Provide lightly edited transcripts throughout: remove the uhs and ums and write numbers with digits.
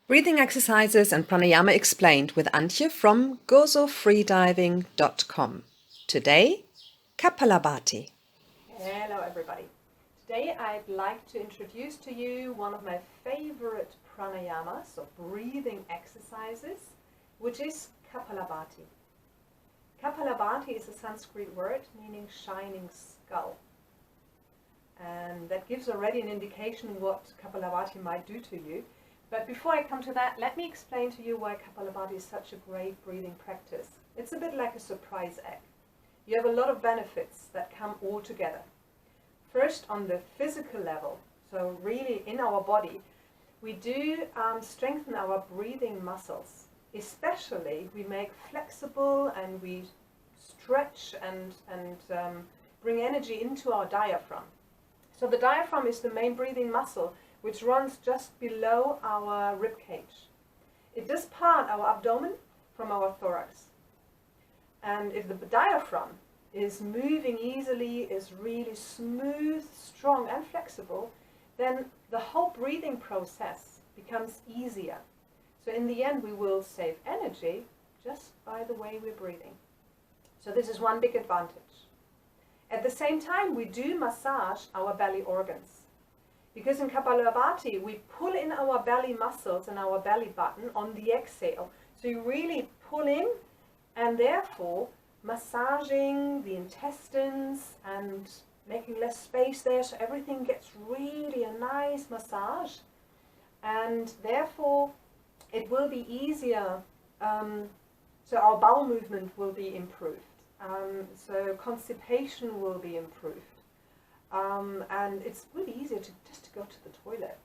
Breathing exercises and pranayama explained with Antje from gozofreediving.com. Today, Kapalabhati. Hello everybody. Today I'd like to introduce to you one of my favorite pranayamas, or breathing exercises, which is Kapalabhati. Kapalabhati is a Sanskrit word meaning shining skull. And that gives already an indication what Kapalabhati might do to you. But before I come to that, let me explain to you why Kapalabhati is such a great breathing practice. It's a bit like a surprise egg. You have a lot of benefits that come all together. First, on the physical level, so really in our body, we do strengthen our breathing muscles. Especially, we make flexible and we stretch and bring energy into our diaphragm. So the diaphragm is the main breathing muscle, which runs just below our rib cage. It does part our abdomen from our thorax. And if the diaphragm is moving easily, is really smooth, strong and flexible, then the whole breathing process becomes easier. So in the end we will save energy just by the way we're breathing. So this is one big advantage. At the same time we do massage our belly organs. Because in Kapalabhati, we pull in our belly muscles and our belly button on the exhale. So you really pull in and therefore massaging the intestines and making less space there, so everything gets really a nice massage. And therefore it will be easier, so our bowel movement will be improved. So constipation will be improved. And it's really easier to go to the toilet,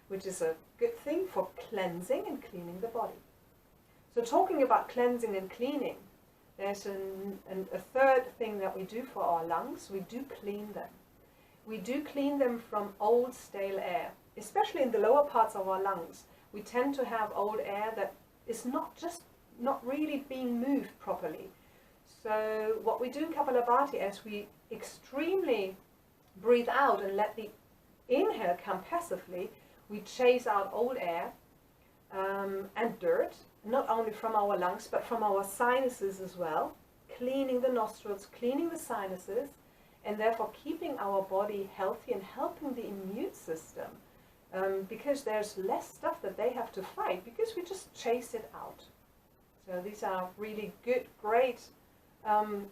which is a good thing for cleansing and cleaning the body. So talking about cleansing and cleaning, there's a third thing that we do for our lungs. We do clean them. We do clean them from old stale air, especially in the lower parts of our lungs. We tend to have old air that is not really being moved properly. So what we do in Kapalabhati, as we extremely breathe out and let the inhale come passively, we chase out old air and dirt, not only from our lungs but from our sinuses as well, cleaning the nostrils, cleaning the sinuses, and therefore keeping our body healthy and helping the immune system, because there's less stuff that they have to fight because we just chase it out. So these are really good, great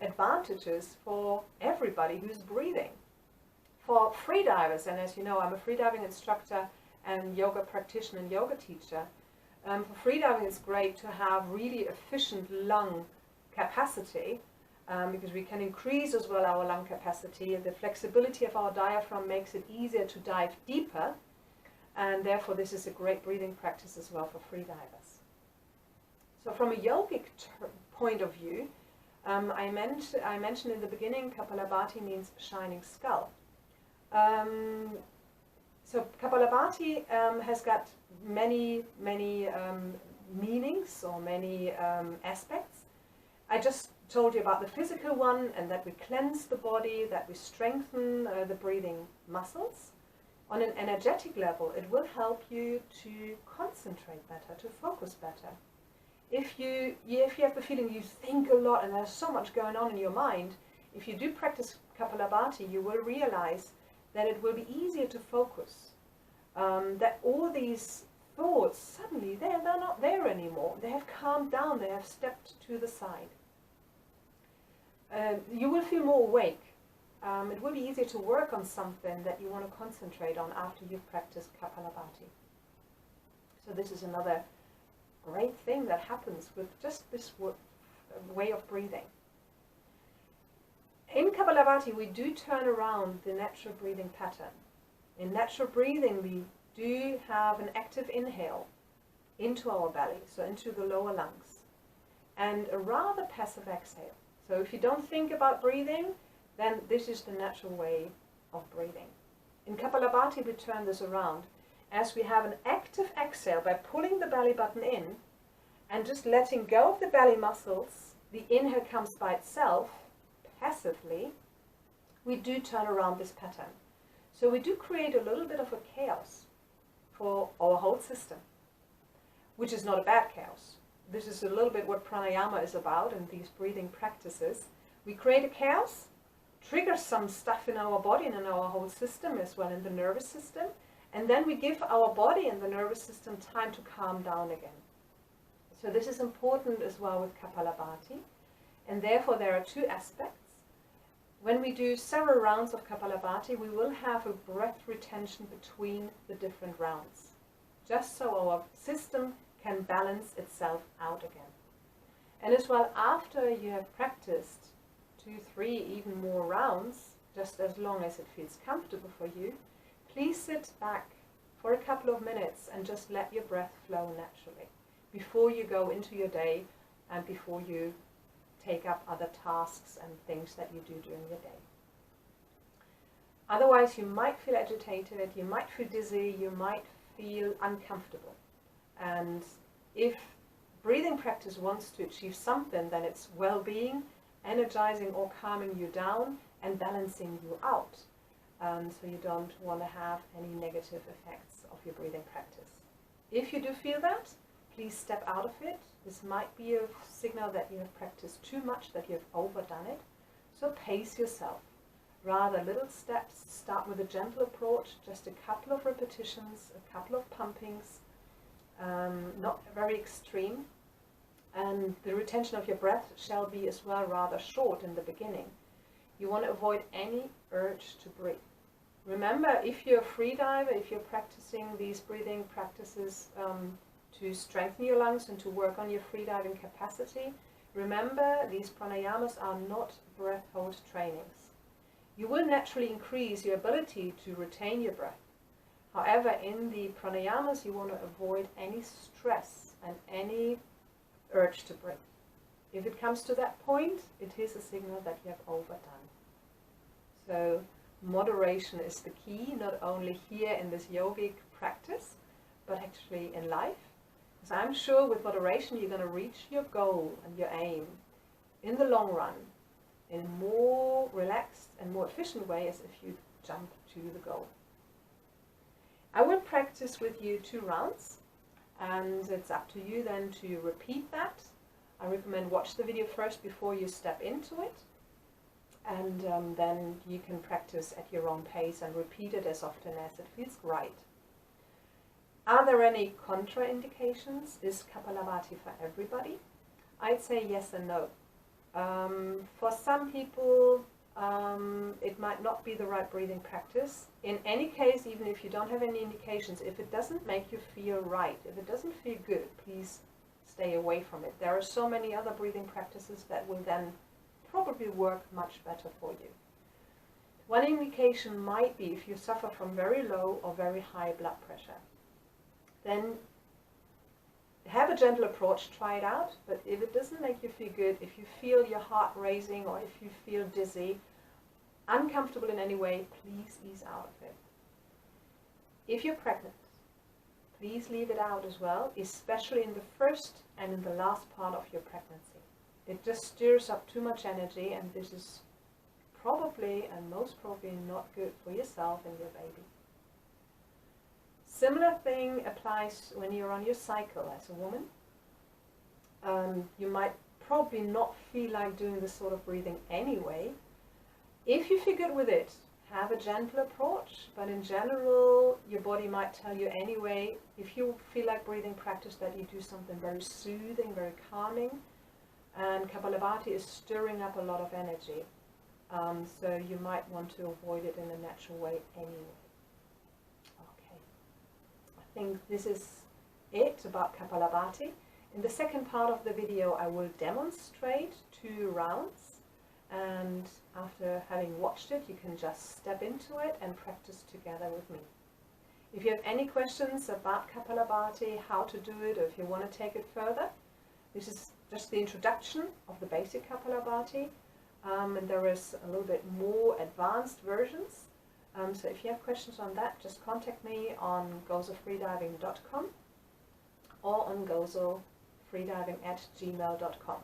advantages for everybody who's breathing. For freedivers, and as you know, I'm a freediving instructor and yoga practitioner and yoga teacher. For freediving, it's great to have really efficient lung capacity, because we can increase as well our lung capacity, and the flexibility of our diaphragm makes it easier to dive deeper, and therefore this is a great breathing practice as well for freedivers. So from a yogic point of view, I mentioned in the beginning, Kapalabhati means shining skull. So Kapalabhati has got many meanings or many aspects. I just told you about the physical one, and that we cleanse the body, that we strengthen the breathing muscles. On an energetic level, it will help you to concentrate better, to focus better. If you have the feeling you think a lot and there's so much going on in your mind, if you do practice Kapalabhati, you will realize that it will be easier to focus. That all these thoughts, suddenly they're not there anymore. They have calmed down, they have stepped to the side. You will feel more awake. It will be easier to work on something that you want to concentrate on after you've practiced Kapalabhati. So this is another great thing that happens with just this way of breathing. In Kapalabhati, we do turn around the natural breathing pattern. In natural breathing, we do have an active inhale into our belly, so into the lower lungs, and a rather passive exhale. So if you don't think about breathing, then this is the natural way of breathing. In Kapalabhati, we turn this around as we have an active exhale by pulling the belly button in and just letting go of the belly muscles. The inhale comes by itself, passively. We do turn around this pattern. So we do create a little bit of a chaos for our whole system. which is not a bad chaos. This is a little bit what pranayama is about in these breathing practices. We create a chaos, trigger some stuff in our body and in our whole system as well, in the nervous system, and then we give our body and the nervous system time to calm down again. So this is important as well with Kapalabhati, and therefore there are two aspects. When we do several rounds of Kapalabhati, we will have a breath retention between the different rounds, just so our system can balance itself out again. And as well, after you have practiced 2, 3, even more rounds, just as long as it feels comfortable for you, please sit back for a couple of minutes and just let your breath flow naturally before you go into your day and before you take up other tasks and things that you do during your day. Otherwise, you might feel agitated, you might feel dizzy, you might feel uncomfortable. And if breathing practice wants to achieve something, then it's well-being, energizing or calming you down and balancing you out. So you don't want to have any negative effects of your breathing practice. If you do feel that, please step out of it. This might be a signal that you have practiced too much, that you have overdone it. So pace yourself. Rather little steps, start with a gentle approach, just a couple of repetitions, a couple of pumpings, not very extreme. And the retention of your breath shall be as well rather short in the beginning. You want to avoid any urge to breathe. Remember, if you're a freediver, if you're practicing these breathing practices to strengthen your lungs and to work on your freediving capacity, remember these pranayamas are not breath hold trainings. You will naturally increase your ability to retain your breath. However, in the pranayamas, you want to avoid any stress and any urge to breathe. If it comes to that point, it is a signal that you have overdone. So moderation is the key, not only here in this yogic practice, but actually in life. Because I'm sure with moderation you're going to reach your goal and your aim in the long run in a more relaxed and more efficient way as if you jump to the goal. I will practice with you 2 rounds, and it's up to you then to repeat that. I recommend watch the video first before you step into it, and then you can practice at your own pace and repeat it as often as it feels right. Are there any contraindications? Is Kapalabhati for everybody? I'd say yes and no. For some people, it might not be the right breathing practice. In any case, even if you don't have any indications, if it doesn't make you feel right, if it doesn't feel good, please stay away from it. There are so many other breathing practices that will then probably work much better for you. One indication might be if you suffer from very low or very high blood pressure. Then have a gentle approach, try it out, but if it doesn't make you feel good, if you feel your heart racing or if you feel dizzy, uncomfortable in any way, please ease out of it. If you're pregnant, please leave it out as well, especially in the first and in the last part of your pregnancy. It just stirs up too much energy, and this is probably and most probably not good for yourself and your baby. Similar thing applies when you're on your cycle as a woman. You might probably not feel like doing this sort of breathing anyway. If you feel good with it, have a gentle approach, but in general your body might tell you anyway, if you feel like breathing practice, that you do something very soothing, very calming, and Kapalabhati is stirring up a lot of energy, so you might want to avoid it in a natural way anyway. Okay, I think this is it about Kapalabhati. In the second part of the video I will demonstrate 2 rounds, and after having watched it you can just step into it and practice together with me. If you have any questions about Kapalabhati, how to do it, or if you want to take it further, this is just the introduction of the basic Kapalabhati, and there is a little bit more advanced versions. So if you have questions on that, just contact me on gozofreediving.com or on gozofreediving@gmail.com.